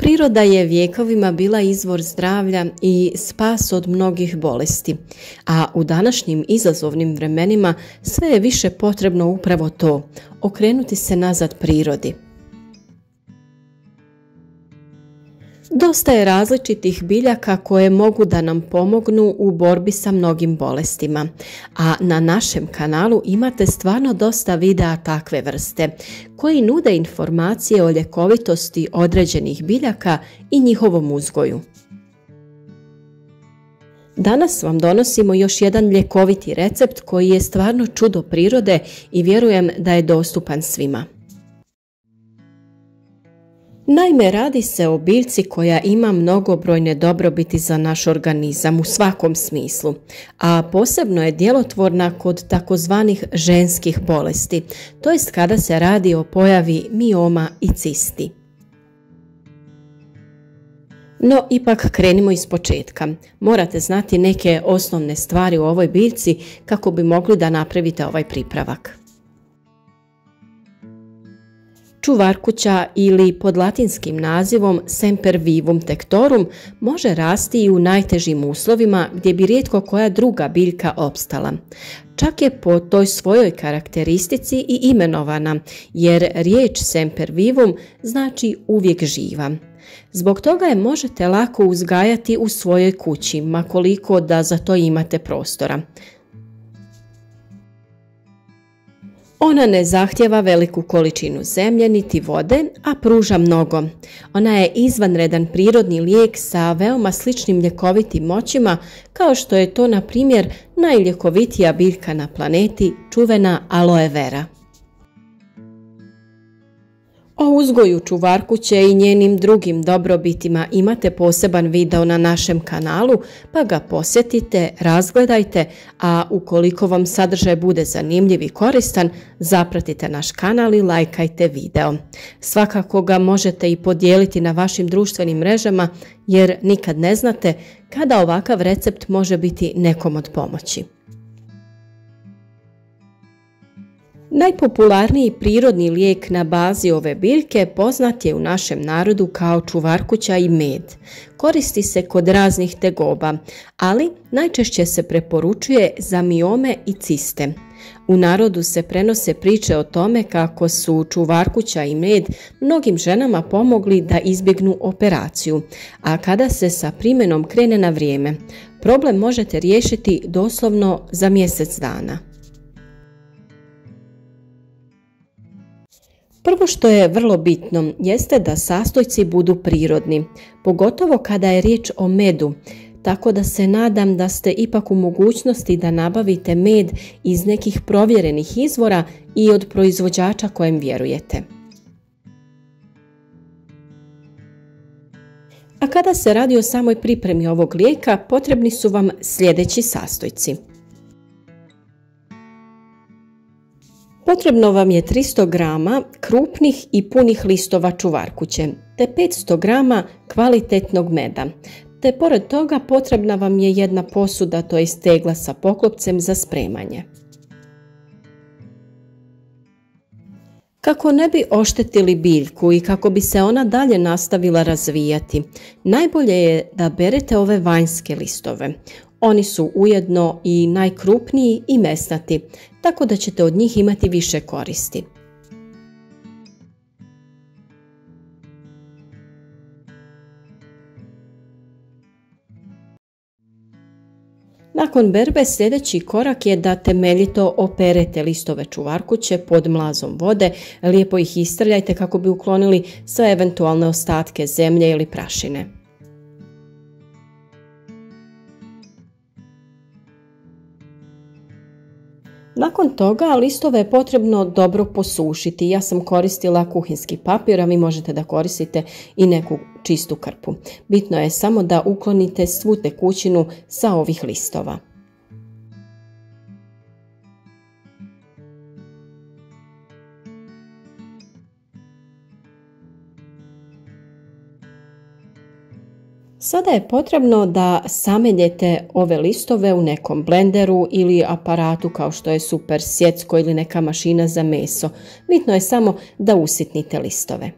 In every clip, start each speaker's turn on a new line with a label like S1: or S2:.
S1: Priroda je vjekovima bila izvor zdravlja i spas od mnogih bolesti, a u današnjim izazovnim vremenima sve je više potrebno upravo to, okrenuti se nazad prirodi. Dosta je različitih biljaka koje mogu da nam pomognu u borbi sa mnogim bolestima, a na našem kanalu imate stvarno dosta videa takve vrste, koji nude informacije o ljekovitosti određenih biljaka i njihovom uzgoju. Danas vam donosimo još jedan ljekoviti recept koji je stvarno čudo prirode i vjerujem da je dostupan svima. Naime, radi se o biljci koja ima mnogobrojne dobrobiti za naš organizam u svakom smislu, a posebno je djelotvorna kod takozvanih ženskih bolesti, to jest kada se radi o pojavi mioma i cisti. No, ipak krenimo iz početka. Morate znati neke osnovne stvari u ovoj biljci kako bi mogli da napravite ovaj pripravak. Čuvarkuća ili pod latinskim nazivom Sempervivum tectorum može rasti i u najtežim uslovima gdje bi rijetko koja druga biljka opstala. Čak je po toj svojoj karakteristici i imenovana, jer riječ Sempervivum znači uvijek živa. Zbog toga je možete lako uzgajati u svojoj kući, ma koliko da za to imate prostora. Ona ne zahtjeva veliku količinu zemlje niti vode, a pruža mnogo. Ona je izvanredan prirodni lijek sa veoma sličnim ljekovitim moćima, kao što je to, na primjer, najljekovitija biljka na planeti, čuvena aloe vera. O uzgoju čuvarkuće i njenim drugim dobrobitima imate poseban video na našem kanalu, pa ga posjetite, razgledajte, a ukoliko vam sadržaj bude zanimljiv i koristan, zapratite naš kanal i lajkajte video. Svakako ga možete i podijeliti na vašim društvenim mrežama, jer nikad ne znate kada ovakav recept može biti nekom od pomoći. Najpopularniji prirodni lijek na bazi ove biljke poznat je u našem narodu kao čuvarkuća i med. Koristi se kod raznih tegoba, ali najčešće se preporučuje za miome i ciste. U narodu se prenose priče o tome kako su čuvarkuća i med mnogim ženama pomogli da izbjegnu operaciju, a kada se sa primjenom krene na vrijeme, problem možete riješiti doslovno za mjesec dana. Prvo što je vrlo bitno jeste da sastojci budu prirodni, pogotovo kada je riječ o medu, tako da se nadam da ste ipak u mogućnosti da nabavite med iz nekih provjerenih izvora i od proizvođača kojem vjerujete. A kada se radi o samoj pripremi ovog lijeka, potrebni su vam sljedeći sastojci. Potrebno vam je 300 g krupnih i punih listova čuvarkuće, te 500 g kvalitetnog meda, te pored toga potrebna vam je jedna posuda, to jest tegla sa poklopcem za spremanje. Kako ne bi oštetili biljku i kako bi se ona dalje nastavila razvijati, najbolje je da berete ove vanjske listove. Oni su ujedno i najkrupniji i mesnati, tako da ćete od njih imati više koristi. Nakon berbe sljedeći korak je da temeljito operete listove čuvarkuće pod mlazom vode, lijepo ih istrljajte kako bi uklonili sve eventualne ostatke zemlje ili prašine. Nakon toga listove je potrebno dobro posušiti. Ja sam koristila kuhinski papir, a vi možete da koristite i neku čistu krpu. Bitno je samo da uklonite svu tekućinu sa ovih listova. Sada je potrebno da sameljete ove listove u nekom blenderu ili aparatu kao što je super sjecko ili neka mašina za meso. Bitno je samo da usitnite listove.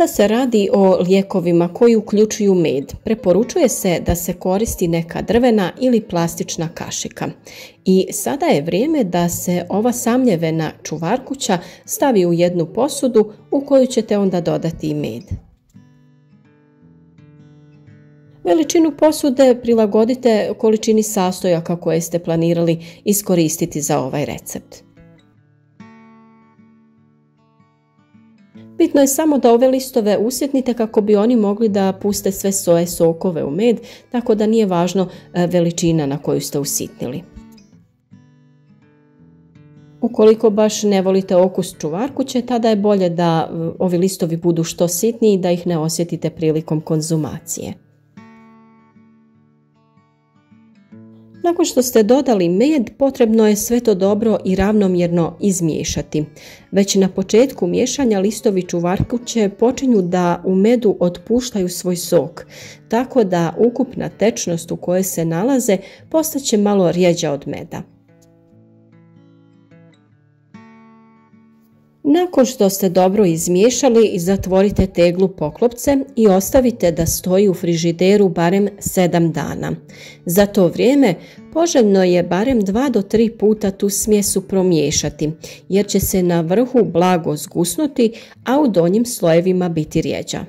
S1: Kada se radi o lijekovima koji uključuju med, preporučuje se da se koristi neka drvena ili plastična kašika. I sada je vrijeme da se ova samljevena čuvarkuća stavi u jednu posudu u koju ćete onda dodati i med. Veličinu posude prilagodite količini sastojaka koje ste planirali iskoristiti za ovaj recept. Bitno je samo da ove listove usitnite kako bi oni mogli da puste sve svoje sokove u med, tako da nije važno veličina na koju ste usitnili. Ukoliko baš ne volite okus čuvarkuće, tada je bolje da ovi listovi budu što sitniji, da ih ne osjetite prilikom konzumacije. Nakon što ste dodali med, potrebno je sve to dobro i ravnomjerno izmiješati. Već na početku miješanja listovi čuvarkuće počinju da u medu otpuštaju svoj sok, tako da ukupna tečnost u kojoj se nalaze postaće malo rjeđa od meda. Nakon što ste dobro izmiješali, zatvorite teglu poklopce i ostavite da stoji u frižideru barem 7 dana. Za to vrijeme poželjno je barem 2 do 3 puta tu smjesu promiješati, jer će se na vrhu blago zgusnuti, a u donjim slojevima biti rjeđa.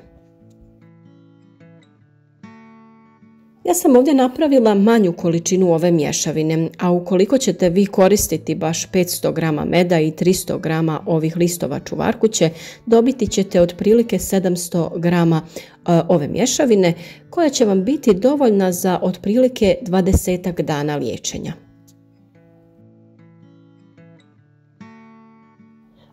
S1: Ja sam ovdje napravila manju količinu ove mješavine, a ukoliko ćete vi koristiti baš 500 g meda i 300 g ovih listova čuvarkuće, dobiti ćete otprilike 700 g ove mješavine koja će vam biti dovoljna za otprilike 20 dana liječenja.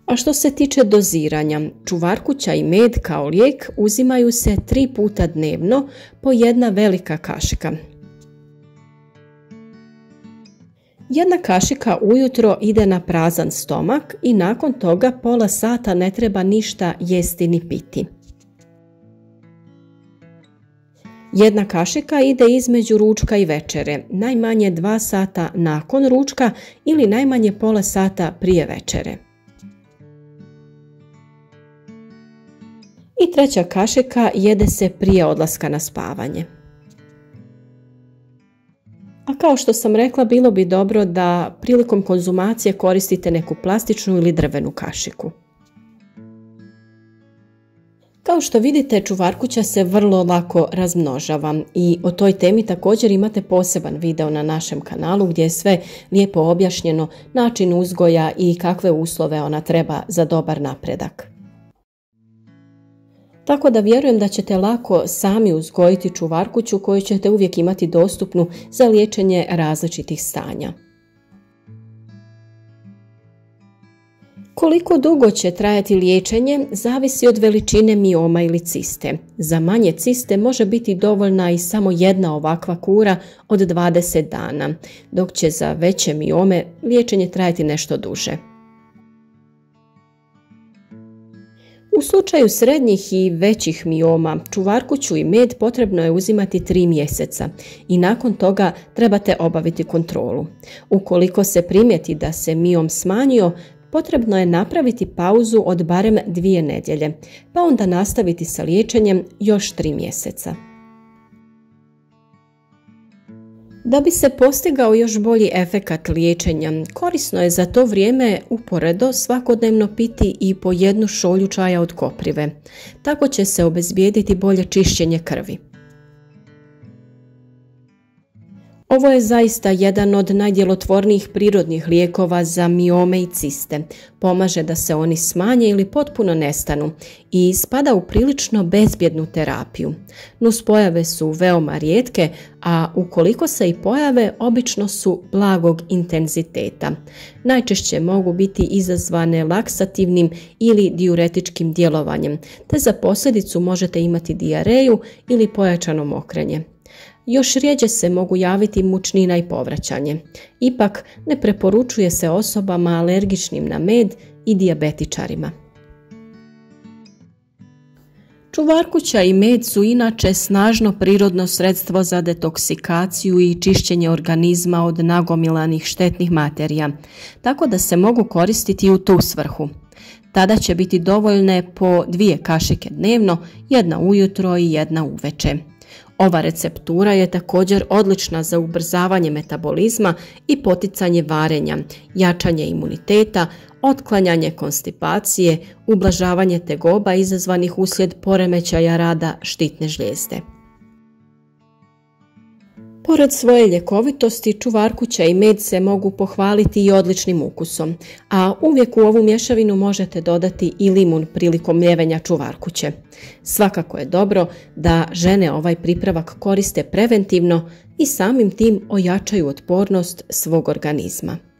S1: A što se tiče doziranja, čuvarkuća i med kao lijek uzimaju se 3 puta dnevno po jedna velika kašika. Jedna kašika ujutro ide na prazan stomak i nakon toga pola sata ne treba ništa jesti ni piti. Jedna kašika ide između ručka i večere, najmanje 2 sata nakon ručka ili najmanje pola sata prije večere. I treća kašika jede se prije odlaska na spavanje. A kao što sam rekla, bilo bi dobro da prilikom konzumacije koristite neku plastičnu ili drvenu kašiku. Kao što vidite, čuvarkuća se vrlo lako razmnožava i o toj temi također imate poseban video na našem kanalu gdje je sve lijepo objašnjeno, način uzgoja i kakve uslove ona treba za dobar napredak. Tako da vjerujem da ćete lako sami uzgojiti čuvarkuću koju ćete uvijek imati dostupnu za liječenje različitih stanja. Koliko dugo će trajati liječenje zavisi od veličine mioma ili ciste. Za manje ciste može biti dovoljna i samo jedna ovakva kura od 20 dana, dok će za veće miome liječenje trajati nešto duže. U slučaju srednjih i većih mioma, čuvarkuću i med potrebno je uzimati 3 mjeseca i nakon toga trebate obaviti kontrolu. Ukoliko se primijeti da se miom smanjio, potrebno je napraviti pauzu od barem 2 nedjelje, pa onda nastaviti sa liječenjem još 3 mjeseca. Da bi se postigao još bolji efekat liječenja, korisno je za to vrijeme uporedo svakodnevno piti i po 1 šolju čaja od koprive. Tako će se obezbijediti bolje čišćenje krvi. Ovo je zaista jedan od najdjelotvornijih prirodnih lijekova za miome i ciste. Pomaže da se oni smanje ili potpuno nestanu i spada u prilično bezbjednu terapiju. Nuspojave su veoma rijetke, a ukoliko se i pojave, obično su blagog intenziteta. Najčešće mogu biti izazvane laksativnim ili diuretičkim djelovanjem, te za posljedicu možete imati dijareju ili pojačano mokrenje. Još rjeđe se mogu javiti mučnina i povraćanje. Ipak ne preporučuje se osobama alergičnim na med i dijabetičarima. Čuvarkuća i med su inače snažno prirodno sredstvo za detoksikaciju i čišćenje organizma od nagomilanih štetnih materija, tako da se mogu koristiti u tu svrhu. Tada će biti dovoljne po 2 kašike dnevno, jedna ujutro i jedna uveče. Ova receptura je također odlična za ubrzavanje metabolizma i poticanje varenja, jačanje imuniteta, otklanjanje konstipacije, ublažavanje tegoba izazvanih uslijed poremećaja rada štitne žlijezde. Pored svoje ljekovitosti, čuvarkuća i med se mogu pohvaliti i odličnim ukusom, a uvijek u ovu mješavinu možete dodati i limun prilikom mljevenja čuvarkuće. Svakako je dobro da žene ovaj pripravak koriste preventivno i samim tim ojačaju otpornost svog organizma.